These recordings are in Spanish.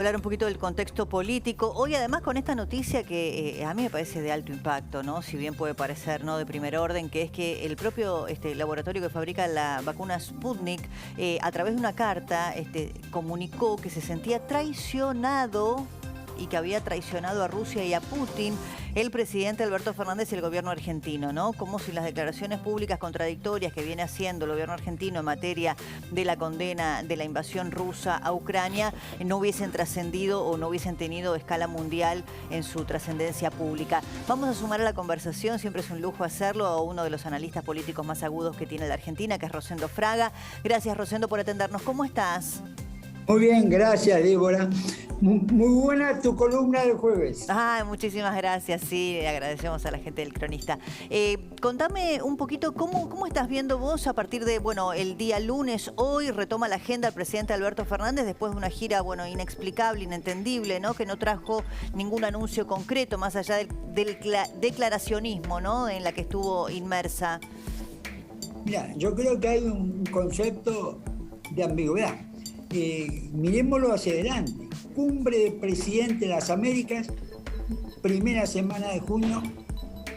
Hablar un poquito del contexto político. Hoy además con esta noticia que a mí me parece de alto impacto, ¿no? Si bien puede parecer no de primer orden, que es que el propio laboratorio que fabrica la vacuna Sputnik, a través de una carta, comunicó que se sentía traicionado y que había traicionado a Rusia y a Putin el presidente Alberto Fernández y el gobierno argentino, ¿no? Como si las declaraciones públicas contradictorias que viene haciendo el gobierno argentino en materia de la condena de la invasión rusa a Ucrania no hubiesen trascendido o no hubiesen tenido escala mundial en su trascendencia pública. Vamos a sumar a la conversación, siempre es un lujo hacerlo, a uno de los analistas políticos más agudos que tiene la Argentina, que es Rosendo Fraga. Gracias, Rosendo, por atendernos. ¿Cómo estás? Muy bien, gracias, Débora. Muy buena tu columna del jueves. Muchísimas gracias, sí, le agradecemos a la gente del Cronista. Contame un poquito cómo estás viendo vos a partir de, bueno, el día lunes, hoy retoma la agenda el presidente Alberto Fernández después de una gira, bueno, inexplicable, inentendible, ¿no? Que no trajo ningún anuncio concreto más allá del declaracionismo, ¿no? En la que estuvo inmersa. Mira, yo creo que hay un concepto de ambigüedad. Miremoslo hacia adelante. Cumbre de Presidente de las Américas, primera semana de junio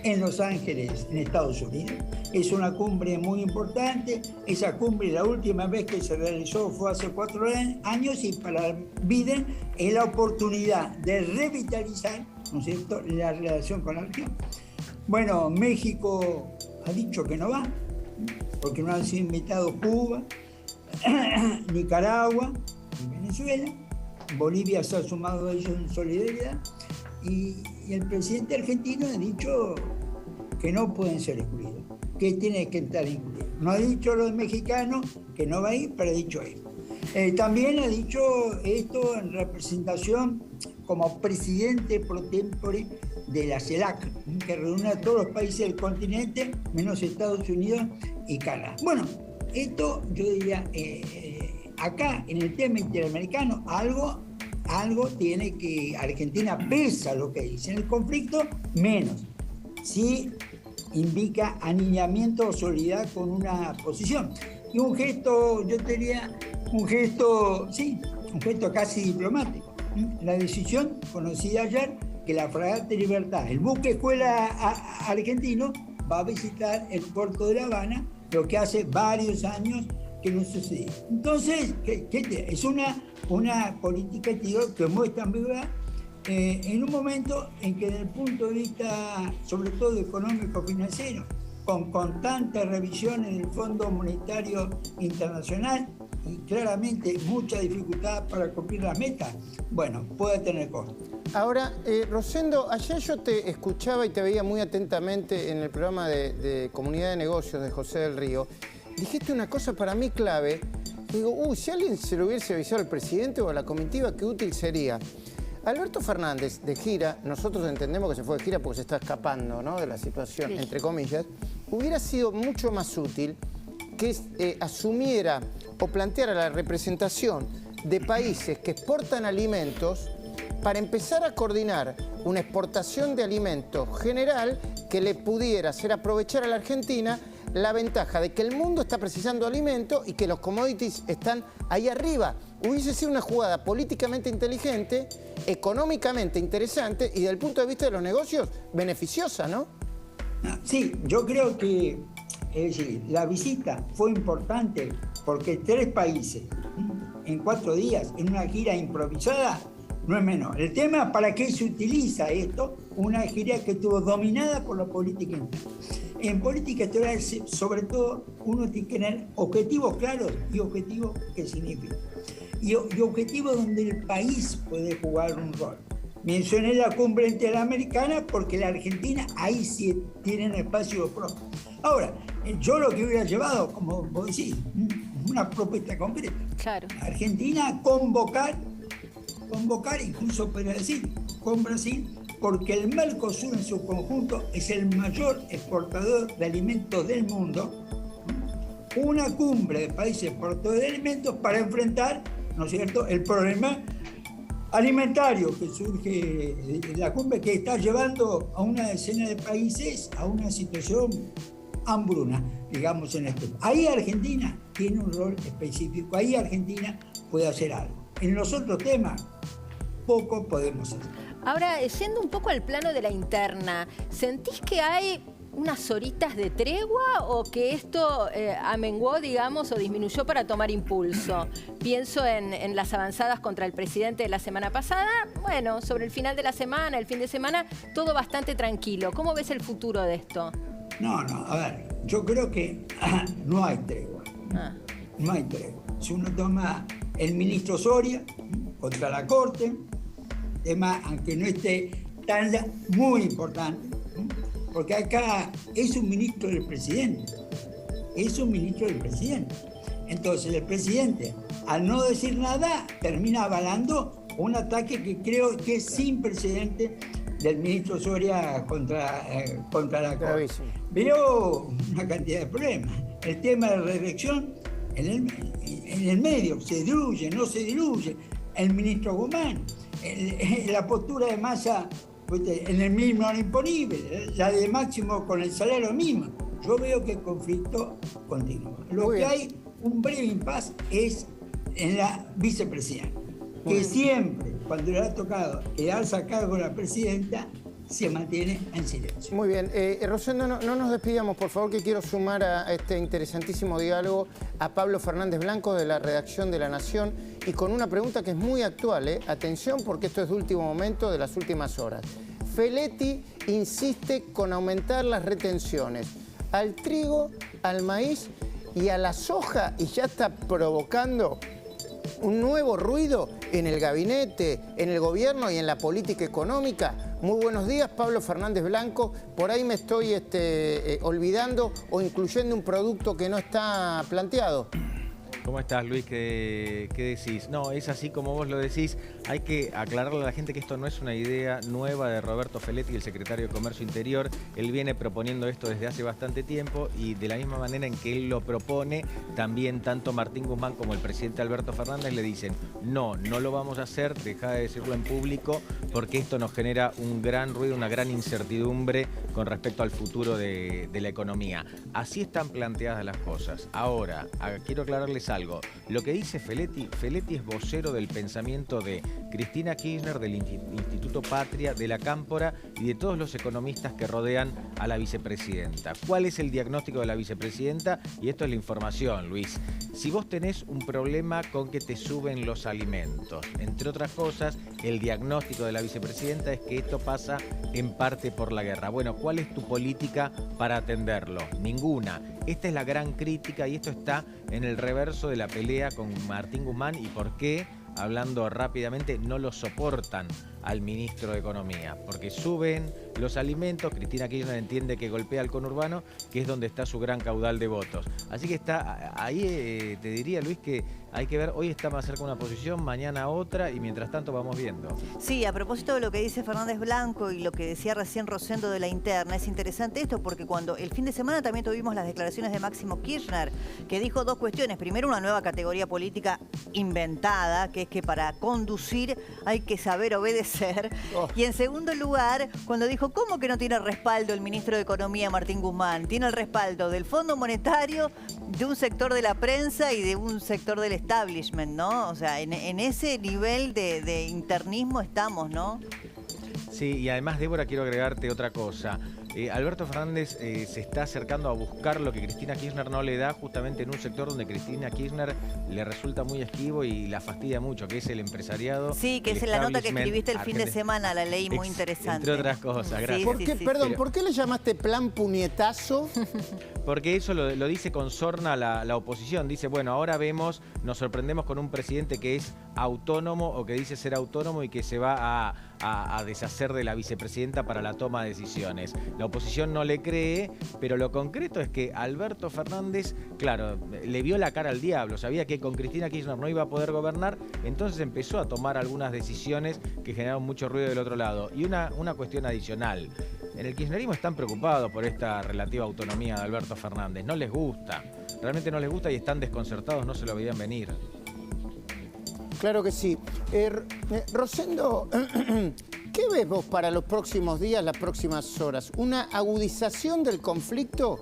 en Los Ángeles, en Estados Unidos. Es una cumbre muy importante. Esa cumbre, la última vez que se realizó fue hace 4 años y para Biden es la oportunidad de revitalizar, ¿no es cierto?, la relación con la región. Bueno, México ha dicho que no va, porque no han sido invitados Cuba, Nicaragua y Venezuela. Bolivia se ha sumado a ellos en solidaridad y el presidente argentino ha dicho que no pueden ser excluidos, que tienen que estar incluidos. No ha dicho los mexicanos que no va a ir, pero ha dicho esto. También ha dicho esto en representación como presidente pro tempore de la CELAC, que reúne a todos los países del continente, menos Estados Unidos y Canadá. Bueno, esto yo diría, acá en el tema interamericano, algo tiene que, Argentina pesa lo que dice, en el conflicto menos, sí indica alineamiento o solidaridad con una posición. Y un gesto, yo diría, un gesto casi diplomático. La decisión conocida ayer que la fragata Libertad, el buque escuela argentino, va a visitar el puerto de La Habana, lo que hace varios años que no sucede. Entonces, es una política que muestra ambigüedad en un momento en que desde el punto de vista, sobre todo económico-financiero, con constantes revisiones del Fondo Monetario Internacional y claramente mucha dificultad para cumplir las metas, bueno, puede tener costo. Ahora, Rosendo, ayer yo te escuchaba y te veía muy atentamente en el programa de Comunidad de Negocios de José del Río. Dijiste una cosa para mí clave. Digo, si alguien se lo hubiese avisado al presidente o a la comitiva, qué útil sería. Alberto Fernández, de gira, nosotros entendemos que se fue de gira porque se está escapando, ¿no?, de la situación, sí, entre comillas. Hubiera sido mucho más útil que asumiera o planteara la representación de países que exportan alimentos para empezar a coordinar una exportación de alimentos general que le pudiera hacer aprovechar a la Argentina la ventaja de que el mundo está precisando alimentos y que los commodities están ahí arriba. Hubiese sido una jugada políticamente inteligente, económicamente interesante y desde el punto de vista de los negocios beneficiosa, ¿no? Sí, yo creo que es decir, la visita fue importante porque 3 países en 4 días en una gira improvisada no es menor. El tema, ¿para qué se utiliza esto? Una gira que estuvo dominada por la política interna. En política exterior, sobre todo, uno tiene que tener objetivos claros y objetivos que significan. Y objetivos donde el país puede jugar un rol. Mencioné la cumbre interamericana porque la Argentina ahí sí tiene un espacio propio. Ahora, yo lo que hubiera llevado, como vos decís, una propuesta concreta. Claro. Argentina convocar, incluso podría decir, con Brasil, porque el Mercosur en su conjunto es el mayor exportador de alimentos del mundo, una cumbre de países exportadores de alimentos para enfrentar, ¿no es cierto?, el problema alimentario que surge de la cumbre, que está llevando a una decena de países a una situación hambruna, digamos, en esto. Ahí Argentina tiene un rol específico, ahí Argentina puede hacer algo. En los otros temas, poco podemos hacer. Ahora, yendo un poco al plano de la interna, ¿sentís que hay unas horitas de tregua o que esto amenguó, digamos, o disminuyó para tomar impulso? Pienso en las avanzadas contra el presidente de la semana pasada. Bueno, sobre el final de la semana, el fin de semana, todo bastante tranquilo. ¿Cómo ves el futuro de esto? No, a ver, yo creo que no hay tregua. No hay tregua. Si uno toma el ministro Soria contra la Corte, tema, aunque no esté tan muy importante, porque acá es un ministro del presidente. Es un ministro del presidente. Entonces el presidente, al no decir nada, termina avalando un ataque que creo que es sin precedente del ministro Soria contra la Corte. Veo una cantidad de problemas. El tema de la reelección en el medio, se diluye, no se diluye. El ministro Guzmán, la postura de Massa en el mínimo no imponible, la de Máximo con el salario mínimo. Yo veo que el conflicto continúa. Lo que hay, un breve impasse, es en la vicepresidenta, que siempre, cuando le ha tocado quedarse a cargo de la presidenta, se mantiene en silencio. Muy bien. Rosendo, no nos despidamos, por favor, que quiero sumar a este interesantísimo diálogo a Pablo Fernández Blanco, de la redacción de La Nación, y con una pregunta que es muy actual. Atención, porque esto es de último momento, de las últimas horas. Feletti insiste con aumentar las retenciones al trigo, al maíz y a la soja, y ya está provocando un nuevo ruido en el gabinete, en el gobierno y en la política económica. Muy buenos días, Pablo Fernández Blanco. Por ahí me estoy olvidando o incluyendo un producto que no está planteado. ¿Cómo estás, Luis? ¿Qué decís? No, es así como vos lo decís. Hay que aclararle a la gente que esto no es una idea nueva de Roberto Feletti, el secretario de Comercio Interior. Él viene proponiendo esto desde hace bastante tiempo y de la misma manera en que él lo propone, también tanto Martín Guzmán como el presidente Alberto Fernández le dicen no lo vamos a hacer, deja de decirlo en público porque esto nos genera un gran ruido, una gran incertidumbre con respecto al futuro de la economía. Así están planteadas las cosas. Ahora, quiero aclararles algo. Lo que dice Feletti es vocero del pensamiento de Cristina Kirchner, del Instituto Patria, de la Cámpora y de todos los economistas que rodean a la vicepresidenta. ¿Cuál es el diagnóstico de la vicepresidenta? Y esto es la información, Luis. Si vos tenés un problema con que te suben los alimentos, entre otras cosas, el diagnóstico de la vicepresidenta es que esto pasa en parte por la guerra. Bueno, ¿cuál es tu política para atenderlo? Ninguna. Esta es la gran crítica y esto está en el reverso de la pelea con Martín Guzmán y por qué, hablando rápidamente, no lo soportan al ministro de Economía, porque suben los alimentos. Cristina Kirchner entiende que golpea al conurbano, que es donde está su gran caudal de votos. Así que está ahí, te diría, Luis, que hay que ver, hoy está más cerca una posición, mañana otra, y mientras tanto vamos viendo. Sí, a propósito de lo que dice Fernández Blanco y lo que decía recién Rosendo de la interna, es interesante esto porque cuando el fin de semana también tuvimos las declaraciones de Máximo Kirchner, que dijo dos cuestiones. Primero, una nueva categoría política inventada, que es que para conducir hay que saber obedecer. Y en segundo lugar, cuando dijo, ¿cómo que no tiene respaldo el ministro de Economía, Martín Guzmán? Tiene el respaldo del Fondo Monetario, de un sector de la prensa y de un sector del establishment, ¿no? O sea, en ese nivel de internismo estamos, ¿no? Sí, y además, Débora, quiero agregarte otra cosa. Alberto Fernández se está acercando a buscar lo que Cristina Kirchner no le da, justamente en un sector donde Cristina Kirchner le resulta muy esquivo y la fastidia mucho, que es el empresariado. Sí, que es la nota que escribiste el fin de semana, la leí muy interesante. Entre otras cosas, gracias. ¿Por qué, perdón, ¿por qué le llamaste plan puñetazo? Porque eso lo dice con sorna la oposición. Dice, bueno, ahora nos sorprendemos con un presidente que es autónomo o que dice ser autónomo y que se va a deshacer de la vicepresidenta para la toma de decisiones. La oposición no le cree, pero lo concreto es que Alberto Fernández, claro, le vio la cara al diablo, sabía que con Cristina Kirchner no iba a poder gobernar, entonces empezó a tomar algunas decisiones que generaron mucho ruido del otro lado. Y una cuestión adicional, en el kirchnerismo están preocupados por esta relativa autonomía de Alberto Fernández, no les gusta, realmente no les gusta y están desconcertados, no se lo veían venir. Claro que sí. Rosendo, ¿qué ves vos para los próximos días, las próximas horas? ¿Una agudización del conflicto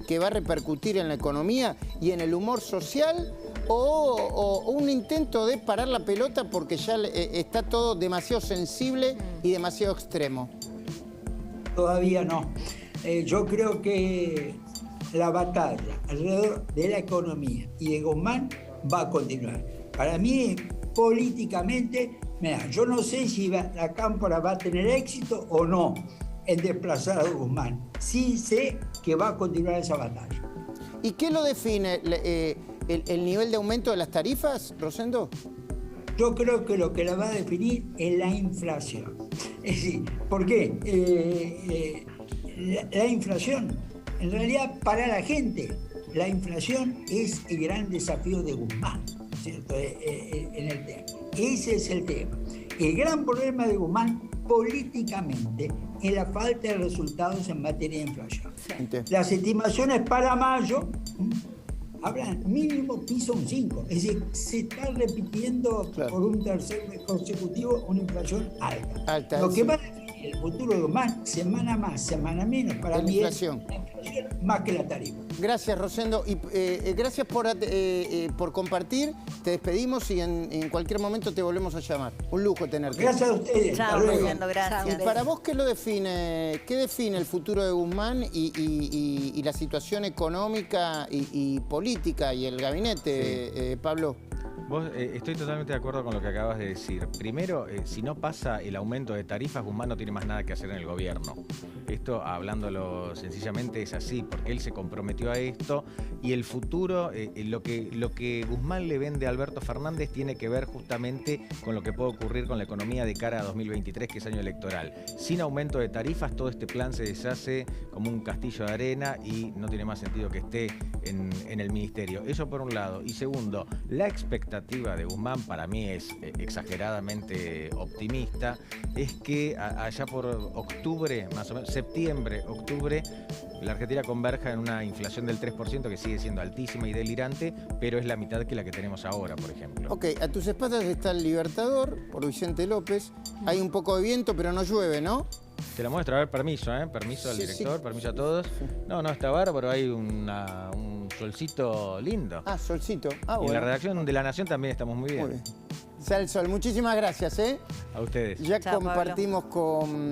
que va a repercutir en la economía y en el humor social? o un intento de parar la pelota porque ya está todo demasiado sensible y demasiado extremo? Todavía no. Yo creo que la batalla alrededor de la economía y de Guzmán va a continuar. Para mí, políticamente, mira, yo no sé si la Cámpora va a tener éxito o no en desplazar a Guzmán. Sí sé que va a continuar esa batalla. ¿Y qué lo define? ¿El nivel de aumento de las tarifas, Rosendo? Yo creo que lo que la va a definir es la inflación. Es decir, ¿por qué? La inflación, en realidad para la gente, la inflación es el gran desafío de Guzmán, ¿cierto? En el tema. Ese es el tema. El gran problema de Guzmán políticamente es la falta de resultados en materia de inflación. Las estimaciones para mayo hablan mínimo piso un 5, es decir, se está repitiendo por un tercer mes consecutivo una inflación alta. Lo que va a definir el futuro de Guzmán, semana más, semana menos, para mí es la inflación más que la tarifa. Gracias, Rosendo, y gracias por compartir. Te despedimos y en cualquier momento te volvemos a llamar. Un lujo tenerte. Gracias a ustedes. Chao, Rosendo, gracias. ¿Y para vos qué define el futuro de Guzmán y la situación económica y política y el gabinete, Pablo? Estoy totalmente de acuerdo con lo que acabas de decir. Primero, si no pasa el aumento de tarifas, Guzmán no tiene más nada que hacer en el gobierno. Esto, hablándolo sencillamente, es así, porque él se comprometió a esto y el futuro, lo que Guzmán le vende a Alberto Fernández tiene que ver justamente con lo que puede ocurrir con la economía de cara a 2023, que es año electoral. Sin aumento de tarifas, todo este plan se deshace como un castillo de arena y no tiene más sentido que esté en el ministerio. Eso por un lado. Y segundo, la expectativa de Guzmán, para mí es exageradamente optimista, es que allá por octubre, más o menos, septiembre, octubre, la Argentina converja en una inflación del 3%, que sigue siendo altísima y delirante, pero es la mitad que la que tenemos ahora, por ejemplo. Ok, a tus espaldas está El Libertador, por Vicente López. Hay un poco de viento, pero no llueve, ¿no? Te la muestro, a ver, permiso, permiso al director, permiso a todos. No, está bárbaro, hay un solcito lindo. Ah, solcito. Ah, bueno. Y en la redacción de La Nación también estamos muy bien. Sale el sol. Muchísimas gracias, A ustedes. Ya Chao, compartimos Pablo. con